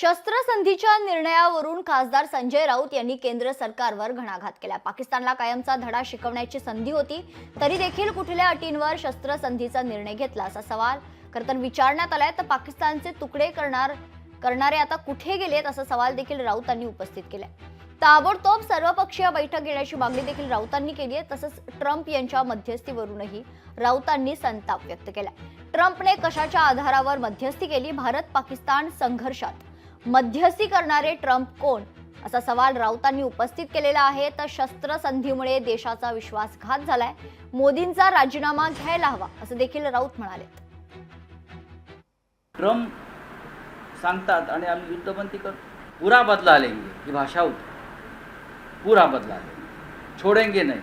शस्त्रसंधीच्या निर्णयावरून खासदार संजय राऊत यांनी केंद्र सरकारवर घणाघात केला। पाकिस्तानला कायमचा धडा शिकवण्याची संधी होती, तरी देखील कुठल्या अटींवर शस्त्रसंधीचा निर्णय घेतला असा सवाल खरतर विचारण्यात आलाय। तर पाकिस्तानचे तुकडे करणारे आता कुठे गेलेत असा सवाल देखील राऊतांनी उपस्थित केलाय। ताबडतोब सर्वपक्षीय बैठक घेण्याची मागणी देखील राऊतांनी केली आहे। तसंच ट्रम्प यांच्या मध्यस्थीवरूनही राऊतांनी संताप व्यक्त केला। ट्रम्पने कशाच्या आधारावर मध्यस्थी केली? भारत पाकिस्तान संघर्षात मध्यस्थी करणारे ट्रम्प कोण असा सवाल राऊतांनी उपस्थित केलेला आहे। तर शस्त्रसंधीमुळे देशाचा विश्वासघात झालाय, मोदींचा राजीनामा घ्यायला हवा असं देखील राऊत म्हणाले। ट्रम्प सांगतात आणि आम्ही युद्धबंदी करतो, पूरा बदला लेंगे ही भाषा होती, पूरा बदला लेंगे, छोडेंगे नहीं,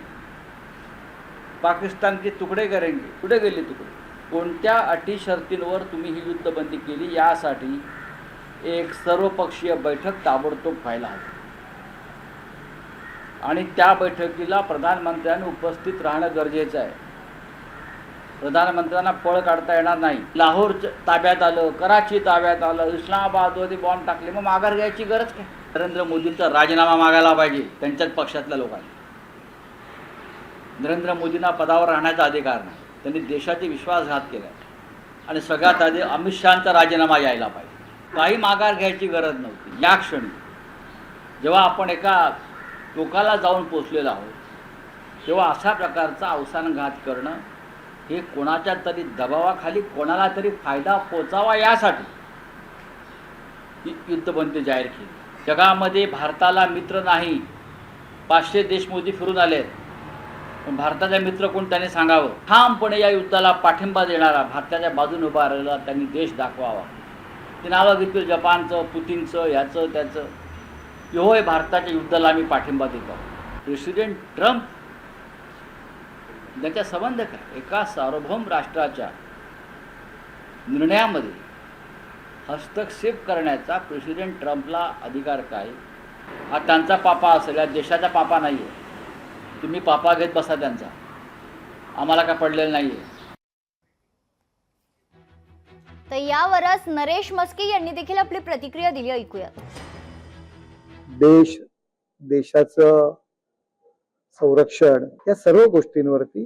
पाकिस्तान के तुकडे करेंगे। कुठे गेले तुकडे? कोणत्या अटी शर्तींवर तुम्ही ही युद्धबंदी केली यासाठी एक सर्वपक्षीय बैठक ताबडतोब व्हायला हवी आणि त्या बैठकीला प्रधानमंत्र्यांनी उपस्थित राहणं गरजेचं आहे। प्रधानमंत्र्यांना पळ काढता येणार नाही। लाहोर ताब्यात आलं, कराची ताब्यात आलं, इस्लामाबादमध्ये बॉम्ब टाकले, मग माघार घ्यायची गरज काय? नरेंद्र मोदींचा राजीनामा मागायला पाहिजे त्यांच्याच पक्षातल्या लोकांनी। नरेंद्र मोदींना पदावर राहण्याचा अधिकार नाही, त्यांनी देशाचे विश्वासघात केला आणि सगळ्यात आधी अमित शहांचा राजीनामा यायला पाहिजे। काही माघार घ्यायची गरज नव्हती। या क्षणी जेव्हा आपण एका टोकाला जाऊन पोचलेलो आहोत तेव्हा अशा प्रकारचा अवसानघात करणं हे कोणाच्या तरी दबावाखाली कोणाला तरी फायदा पोचावा यासाठी ही युद्धबंदी जाहीर केली। जगामध्ये भारताला मित्र नाही, 500 देश मोदी फिरून आले, पण भारताचा मित्र कोण त्यांनी सांगावं। ठामपणे या युद्धाला पाठिंबा देणारा, भारताच्या बाजूने उभा राहिलेला त्यांनी देश दाखवावा। ते नावं घेतील जपानचं, पुतीनचं, ह्याचं त्याचं, होय भारताच्या युद्धाला आम्ही पाठिंबा देतो। प्रेसिडेंट ट्रम्प त्याच्या संबंध काय? एका सार्वभौम राष्ट्राच्या निर्णयामध्ये हस्तक्षेप करण्याचा प्रेसिडेंट ट्रम्पला अधिकार काय? हा त्यांचा पापा असेल, या देशाचा पापा नाही आहे। तुम्ही पापा घेत बसा त्यांचा, आम्हाला काय पडलेलं नाही आहे। तर यावरच नरेश मस्के यांनी देखील आपली प्रतिक्रिया दिली, ऐकूयात। देशाचं संरक्षण या सर्व गोष्टींवरती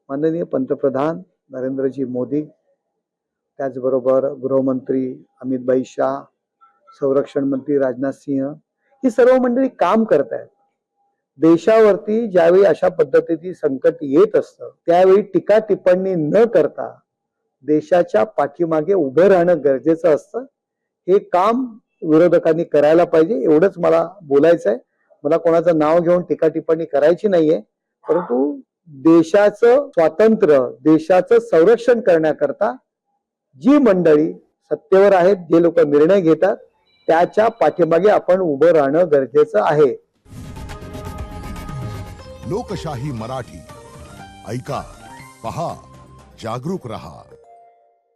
माननीय पंतप्रधान नरेंद्रजी मोदी, त्याचबरोबर गृहमंत्री अमित शाह, संरक्षण मंत्री राजनाथ सिंह ही सर्व मंडळी काम करत आहेत। देशावरती ज्यावेळी अशा पद्धतीची संकट येत असतं त्यावेळी टीका टिप्पणी न करता देशाच्या पाठीमागे उभे राहणं गरजेचं असतं। हे काम विरोधकांनी करायला पाहिजे, एवढंच मला बोलायचं आहे। मला कोणाचं नाव घेऊन टीका टिप्पणी करायची नाहीये, परंतु देशाचं स्वातंत्र्य, देशाचं संरक्षण करण्याकरता जी मंडळी सत्तेवर आहेत, जे लोक निर्णय घेतात, त्याच्या पाठीमागे आपण उभं राहणं गरजेचं आहे। लोकशाही मराठी ऐका, पहा, जागरूक रहा।